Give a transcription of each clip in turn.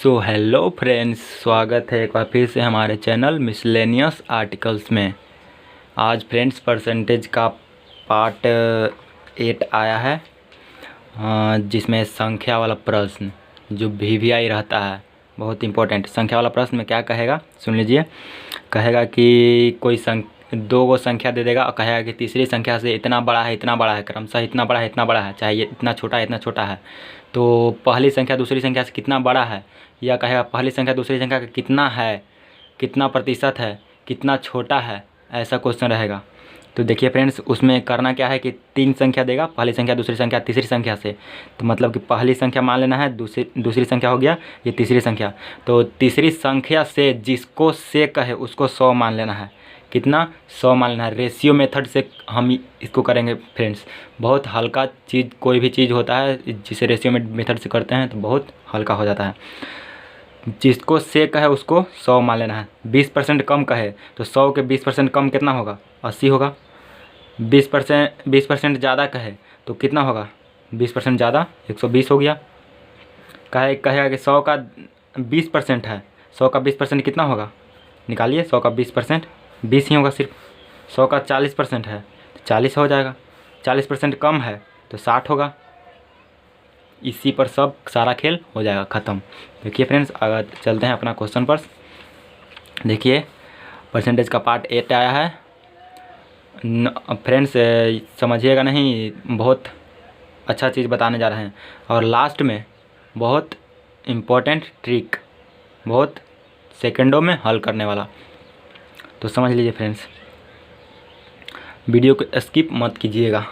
So hello friends, स्वागत है एक बार फिर से हमारे चैनल मिसलेनियस आर्टिकल्स में। आज फ्रेंड्स परसेंटेज का पार्ट 8 आया है, जिसमें संख्या वाला प्रश्न जो वीवीआई रहता है, बहुत इंपॉर्टेंट संख्या वाला प्रश्न में क्या कहेगा सुन लीजिए। कहेगा कि कोई दो गो संख्या दे देगा और कहेगा कि तीसरी संख्या से इतना बड़ा है, इतना बड़ा है, क्रमशः इतना बड़ा है, इतना बड़ा है, चाहे ये इतना छोटा है, इतना छोटा है। तो पहली संख्या दूसरी संख्या से कितना बड़ा है, या कहेगा पहली संख्या दूसरी संख्या का कितना है, कितना प्रतिशत है, कितना छोटा है, ऐसा क्वेश्चन रहेगा। तो देखिए फ्रेंड्स, उसमें करना क्या है कि तीन संख्या देगा, पहली संख्या दूसरी संख्या तीसरी संख्या से। तो मतलब कि पहली संख्या मान लेना है, दूसरी संख्या हो गया, ये तीसरी संख्या। तो तीसरी संख्या से जिसको से कहे उसको 100 मान लेना है। कितना? 100 मान लेना है। रेशियो मेथड से हम इसको करेंगे फ्रेंड्स। बहुत हल्का चीज़, कोई भी चीज़ होता है जिसे रेशियो मेथड से करते हैं तो बहुत हल्का हो जाता है। जिसको से कहे उसको 100 मान लेना है। 20% कम कहे तो 100 के 20% कम कितना होगा? 80 होगा। 20% ज़्यादा कहे तो कितना होगा? 20% ज़्यादा 120 हो गया। कहेगा कि 100 का 20% है, 100 का 20% कितना होगा? निकालिए। 100 का 20% 20 ही होगा सिर्फ। 100 का 40% है तो 40 हो जाएगा। 40% कम है तो 60 होगा। इसी पर सब सारा खेल हो जाएगा ख़त्म। देखिए फ्रेंड्स, अगर चलते हैं अपना क्वेश्चन पर। देखिए परसेंटेज का पार्ट 8 आया है। फ्रेंड्स समझिएगा नहीं, बहुत अच्छा चीज़ बताने जा रहे हैं। और लास्ट में बहुत इम्पोर्टेंट ट्रिक, बहुत सेकंडों में हल करने वाला। तो समझ लीजिए फ्रेंड्स, वीडियो को स्किप मत कीजिएगा।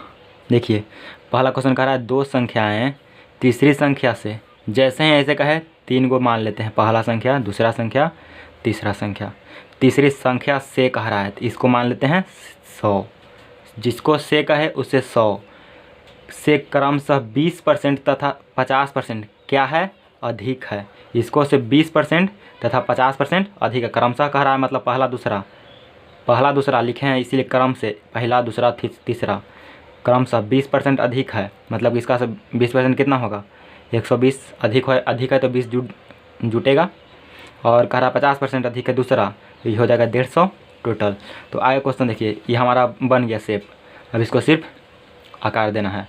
देखिए पहला क्वेश्चन कह रहा है दो संख्याएं तीसरी संख्या से जैसे हैं ऐसे कहे तीन को मान लेते हैं। पहला संख्या, दूसरा संख्या, तीसरा संख्या। तीसरी संख्या से कह रहा है तो इसको मान लेते हैं 100। जिसको से कहे उसे 100 से क्रमशः 20% तथा 50% क्या है? अधिक है। इसको से 20% तथा 50% अधिक है। क्रमशः कह रहा है मतलब पहला दूसरा लिखे हैं, इसीलिए क्रम से पहला दूसरा तीसरा। क्रमशः 20% अधिक है, मतलब इसका से 20% कितना होगा? 120। अधिक है तो 20 जुटेगा। और कह रहा 50% अधिक है दूसरा, तो ये हो जाएगा 150 टोटल। तो आगे क्वेश्चन देखिए, ये हमारा बन गया शेप। अब इसको सिर्फ आकार देना है।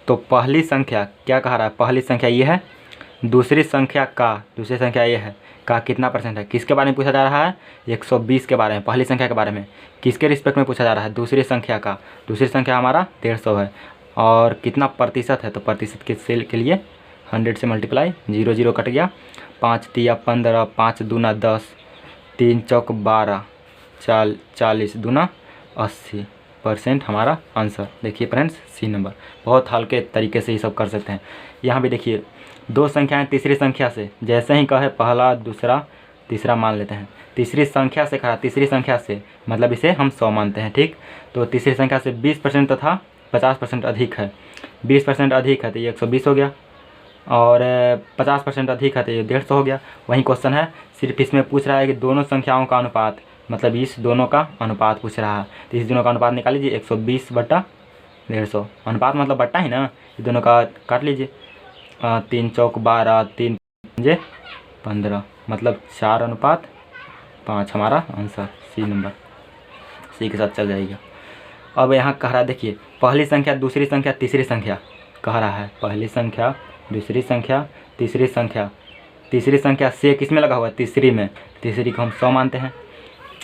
तो पहली संख्या क्या कह रहा है? पहली संख्या ये है, दूसरी संख्या ये है का कितना परसेंट है? किसके बारे में पूछा जा रहा है? 120 के बारे में, पहली संख्या के बारे में। किसके रिस्पेक्ट में पूछा जा रहा है? दूसरी संख्या का। दूसरी संख्या हमारा 150 है। और कितना प्रतिशत है? तो प्रतिशत के सेल के लिए 100 से मल्टीप्लाई, 0 0 कट गया। 5 तिया 15, 5 दूना 10, 3 चौक 12, 40 दूना 80% हमारा आंसर। देखिए फ्रेंड्स, सी नंबर। बहुत हल्के तरीके से ये सब कर सकते हैं। यहाँ भी देखिए दो संख्याएं तीसरी संख्या से जैसे ही कहे पहला दूसरा तीसरा मान लेते हैं। तीसरी संख्या से कहा, तीसरी संख्या से मतलब इसे हम 100 मानते हैं, ठीक। तो तीसरी संख्या से 20% तथा 50% अधिक है। 20% अधिक है तो ये 120 हो गया। और 50% अधिक है तो ये 150 हो गया। वही क्वेश्चन है, सिर्फ इसमें पूछ रहा है कि दोनों संख्याओं का अनुपात, मतलब इस दोनों का अनुपात पूछ रहा है। तो इस दोनों का अनुपात निकाल लीजिए। 120 बटा 150, अनुपात मतलब बट्टा ही ना, ये दोनों का काट लीजिए। 3 चौक 12, 3 पंजे 15, मतलब 4:5 हमारा आंसर। सी नंबर, सी के साथ चल जाएगा। अब यहाँ कह रहा है देखिए, पहली संख्या दूसरी संख्या तीसरी संख्या कह रहा है। पहली संख्या दूसरी संख्या तीसरी संख्या। तीसरी संख्या से किस में लगा हुआ है? तीसरी में। तीसरी को हम 100 मानते हैं।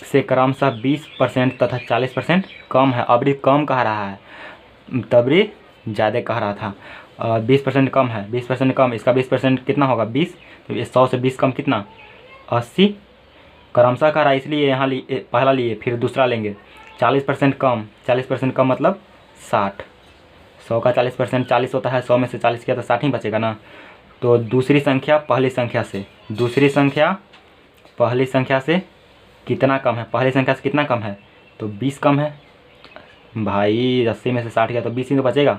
से क्रमशः 20% तथा 40% कम है। अबरी कम कह रहा है, तबरी ज़्यादा कह रहा था। 20% कम है, 20% कम, इसका 20% कितना होगा? 20। तो ये 100 से 20 कम कितना? 80। क्रमशः कह रहा है इसलिए यहाँ पहला लिए फिर दूसरा लेंगे। 40% कम, 40% कम मतलब 60। 100 का 40% 40 होता है, 100 में से 40 किया तो 60 ही बचेगा ना। तो दूसरी संख्या पहली संख्या से, दूसरी संख्या पहली संख्या से कितना कम है? पहली संख्या से कितना कम है? तो 20 कम है भाई। 80 में से 60 गया तो 20 ही तो बचेगा।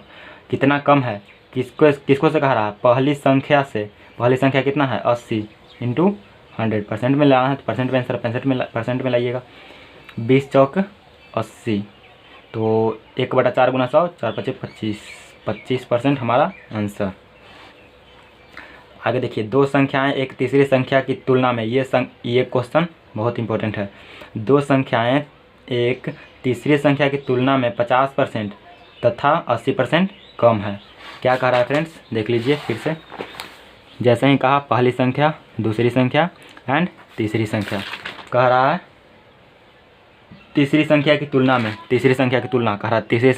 कितना कम है? किसको से कह रहा है? पहली संख्या से। पहली संख्या कितना है? 80 इंटू 100%। में लाना है तो परसेंट में आंसर परसेंट में लाइएगा। 20 चौक 80, तो 1/4 गुना 100, 4 × 25 25% हमारा आंसर। आगे देखिए, दो संख्याएं एक तीसरी संख्या की तुलना में, ये क्वेश्चन बहुत इंपॉर्टेंट है। दो संख्याएं एक तीसरी संख्या की तुलना में 50% तथा 80% कम है। क्या कह रहा है फ्रेंड्स, देख लीजिए फिर से। जैसे ही कहा पहली संख्या, दूसरी संख्या एंड तीसरी संख्या, कह रहा है तीसरी संख्या की तुलना में, तीसरी संख्या की तुलना कह रहा है तीसरी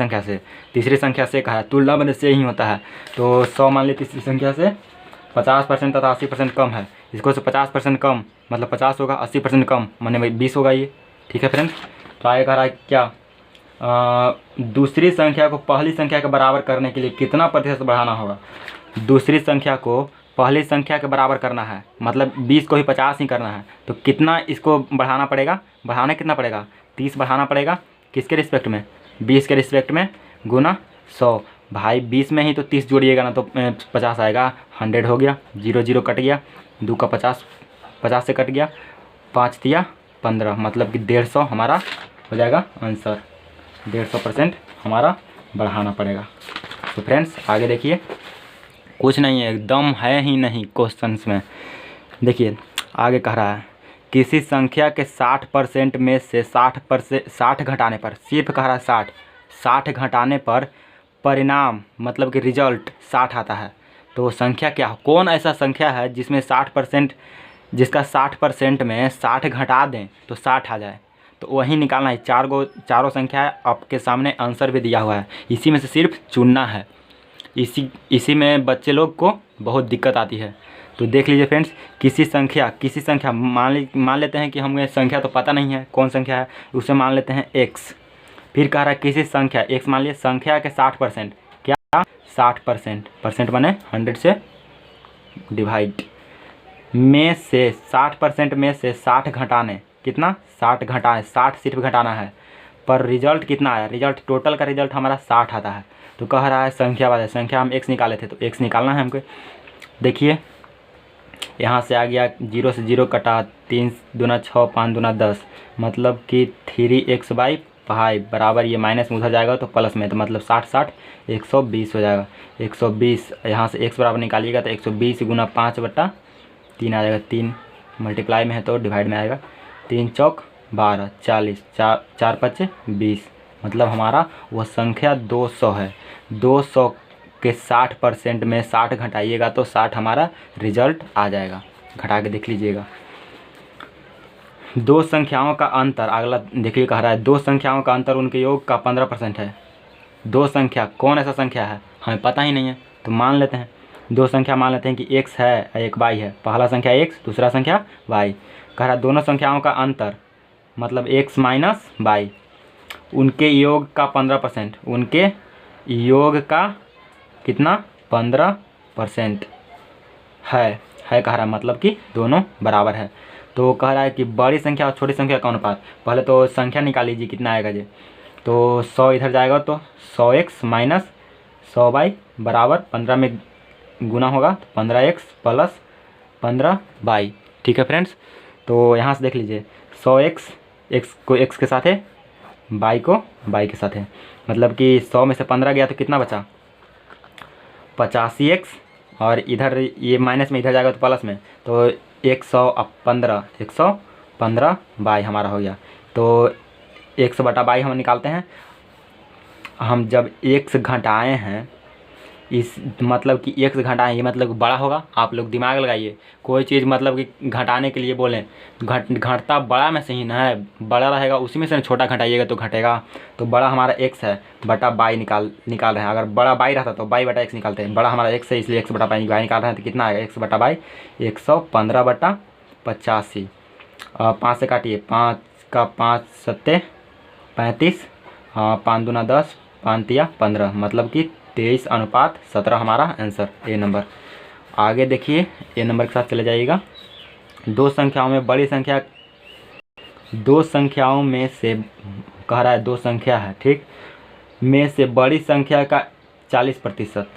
संख्या से कहा है, तुलना में से ही होता है। तो 100 मान ली तीसरी संख्या से 50% तथा 80% कम है। इसको से 50% कम मतलब 50 होगा, 80% कम माने 20 होगा ये। ठीक है फ्रेंड्स। तो आगे कह रहा है क्या, दूसरी संख्या को पहली संख्या के बराबर करने के लिए कितना प्रतिशत बढ़ाना होगा। दूसरी संख्या को पहली संख्या के बराबर करना है, मतलब 20 को ही 50 ही करना है, तो कितना इसको बढ़ाना पड़ेगा, बढ़ाना कितना पड़ेगा, 30 बढ़ाना पड़ेगा। किसके रिस्पेक्ट में, 20 के रिस्पेक्ट में, गुना 100। भाई 20 में ही तो 30 जोड़िएगा ना तो 50 आएगा। 100 हो गया, 0 0 कट गया, 2 का 50, 50 से कट गया, 5 दिया 15, मतलब कि 150 हमारा हो जाएगा आंसर। 150% हमारा बढ़ाना पड़ेगा। तो फ्रेंड्स आगे देखिए, कुछ नहीं है, एकदम है ही नहीं क्वेश्चंस में। देखिए आगे कह रहा है किसी संख्या के 60% में से 60 घटाने पर, सिर्फ कह रहा है 60 घटाने पर परिणाम मतलब कि रिजल्ट 60 आता है। तो संख्या क्या, कौन ऐसा संख्या है जिसमें 60%, जिसका 60% में 60 घटा दें तो 60 आ जाए। तो वही निकालना है। चारों संख्या आपके सामने आंसर भी दिया हुआ है, इसी में से सिर्फ चुनना है। इसी में बच्चे लोग को बहुत दिक्कत आती है। तो देख लीजिए फ्रेंड्स, किसी संख्या मान लेते हैं कि हमें संख्या तो पता नहीं है कौन संख्या है, उसे मान लेते हैं x। फिर कह रहा है किसी संख्या x मान लीजिए, संख्या के 60%, क्या 60%, परसेंट माने 100 से डिवाइड, में से 60% में से 60 घटाने, कितना 60 घटाएं, 60 सिर्फ घटाना है, पर रिजल्ट कितना आया, रिजल्ट टोटल का रिजल्ट हमारा 60 आता है। तो कह रहा है संख्या वाला, संख्या हम x निकाले थे तो x निकालना है हमको। देखिए यहाँ से आ गया, 0 से 0 कटा, 3 दूना 6, 5 दूना 10, मतलब कि 3x/5 बराबर, ये माइनस में उधर जाएगा तो प्लस में, तो मतलब 60 120 हो जाएगा। 120 यहाँ से x बराबर निकालिएगा तो 120 गुना 5/3 आ जाएगा। 3 मल्टीप्लाई में है तो डिवाइड में आएगा। 3 चौक 12, 40, 4 5 20, मतलब हमारा वह संख्या 200 है। 200 के 60% में 60 घटाइएगा तो 60 हमारा रिजल्ट आ जाएगा। घटा के देख लीजिएगा। दो संख्याओं का अंतर, अगला देखिए कह रहा है दो संख्याओं का अंतर उनके योग का 15% है। दो संख्या, कौन ऐसा संख्या है हमें पता ही नहीं है, तो मान लेते हैं दो संख्या, मान लेते हैं कि x है एक y है। पहला संख्या x, दूसरा संख्या y। कह रहा है दोनों संख्याओं का अंतर मतलब x माइनस y, उनके योग का 15%, उनके योग का कितना 15% है कह रहा है, मतलब कि दोनों बराबर है। तो कह रहा है कि बड़ी संख्या और छोटी संख्या का अनुपात, पहले तो संख्या निकाल लीजिए कितना आएगा जी। तो 100 इधर जाएगा तो 100x माइनस 100y बराबर 15 में गुना होगा तो 15x प्लस 15y। ठीक है फ्रेंड्स। तो यहाँ से देख लीजिए 100x, x को x के साथ है, y को y के साथ है, मतलब कि 100 में से 15 गया तो कितना बचा 85x, और इधर ये माइनस में इधर जाएगा तो प्लस में, तो 115 बाई हमारा हो गया। तो 100/बाई हम निकालते हैं। हम जब x घटाए हैं, इस मतलब कि x घटाएं, ये मतलब बड़ा होगा। आप लोग दिमाग लगाइए, कोई चीज़ मतलब कि घटाने के लिए बोलें, घटता बड़ा में से ही ना है, बड़ा रहेगा उसी में से छोटा घटाइएगा तो घटेगा। तो बड़ा हमारा x है बटा बाई निकाल रहे हैं। अगर बड़ा बाई रहता तो बाई बटा x निकालते हैं, बड़ा हमारा x है इसलिए x बटा बाई निकाल रहे हैं। तो कितना आएगा x/बाई 115/85। 5 से काटिए, 5 का 5 7 35, 5 दूना 10, 5 तिया 15, मतलब कि 23:17 हमारा आंसर ए नंबर। आगे देखिए ए नंबर के साथ चले जाइएगा। दो संख्याओं में से कह रहा है दो संख्या है, ठीक, में से बड़ी संख्या का 40%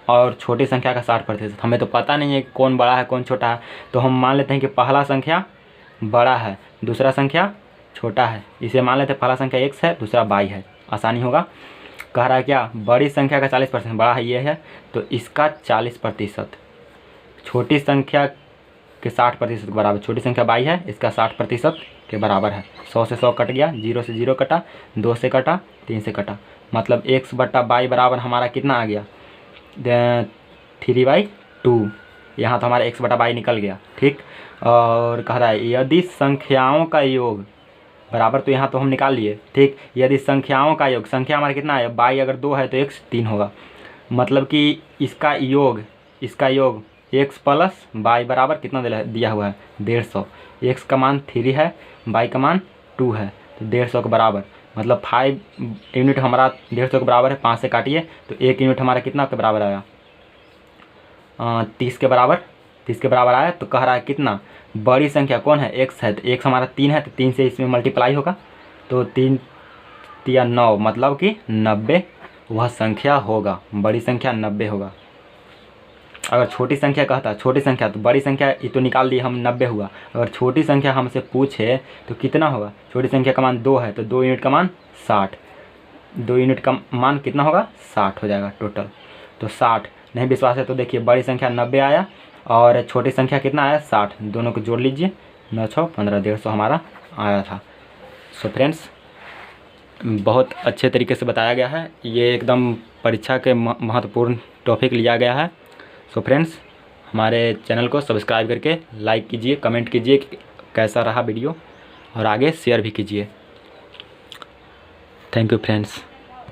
और छोटी संख्या का 60%। हमें तो पता नहीं है कौन बड़ा है कौन छोटा है, तो हम मान लेते हैं कि पहला संख्या बड़ा है, दूसरा संख्या छोटा है। इसे मान लेते हैं पहला संख्या x है, दूसरा y है, आसानी होगा। कह रहा है क्या, बड़ी संख्या का 40%, बड़ा है ये है, तो इसका 40%, छोटी संख्या के 60% के बराबर। छोटी संख्या 22 है, इसका 60% के बराबर है। 100 से 100 कट गया, 0 से 0 कटा, 2 से कटा, 3 से कटा, मतलब x/22 बराबर हमारा कितना आ गया 3/2। यहाँ तो हमारा x/22 निकल गया। ठीक, और कह रहा है यदि संख्याओं का योग बराबर, तो यहाँ तो हम निकाल लिए। ठीक, यदि संख्याओं का योग, संख्या हमारा कितना है 22 अगर 2 है तो x 3 होगा, मतलब कि इसका योग x प्लस y बराबर कितना दिया हुआ है 150। x का मान 3 है, y का मान 2 है, तो 150 के बराबर, मतलब 5 यूनिट हमारा 150 के बराबर है। 5 से काटिए तो 1 यूनिट हमारा कितना के बराबर आया 30 के बराबर। 30 के बराबर आया। तो कह रहा है कितना बड़ी संख्या कौन है x है, तो x हमारा 3 है, तो 3 से इसमें मल्टीप्लाई होगा, तो 3 या 9 मतलब कि 90 वह संख्या होगा। बड़ी संख्या 90 होगा। अगर छोटी संख्या कहता, छोटी संख्या, तो बड़ी संख्या ये तो निकाल दी हम 90 हुआ। अगर छोटी संख्या हमसे पूछे तो कितना होगा, छोटी संख्या का मान 2 है, तो 2 यूनिट का मान 60। 2 यूनिट का मान कितना होगा 60 हो जाएगा टोटल। तो 60 नहीं विश्वास है तो देखिए बड़ी संख्या 90 आया और छोटी संख्या कितना आया 60, दोनों को जोड़ लीजिए, 9 6 15, 150 हमारा आया था। सो फ्रेंड्स, बहुत अच्छे तरीके से बताया गया है, ये एकदम परीक्षा के महत्वपूर्ण टॉपिक लिया गया है। सो फ्रेंड्स, हमारे चैनल को सब्सक्राइब करके लाइक कीजिए, कमेंट कीजिए कि कैसा रहा वीडियो, और आगे शेयर भी कीजिए। Thank you friends.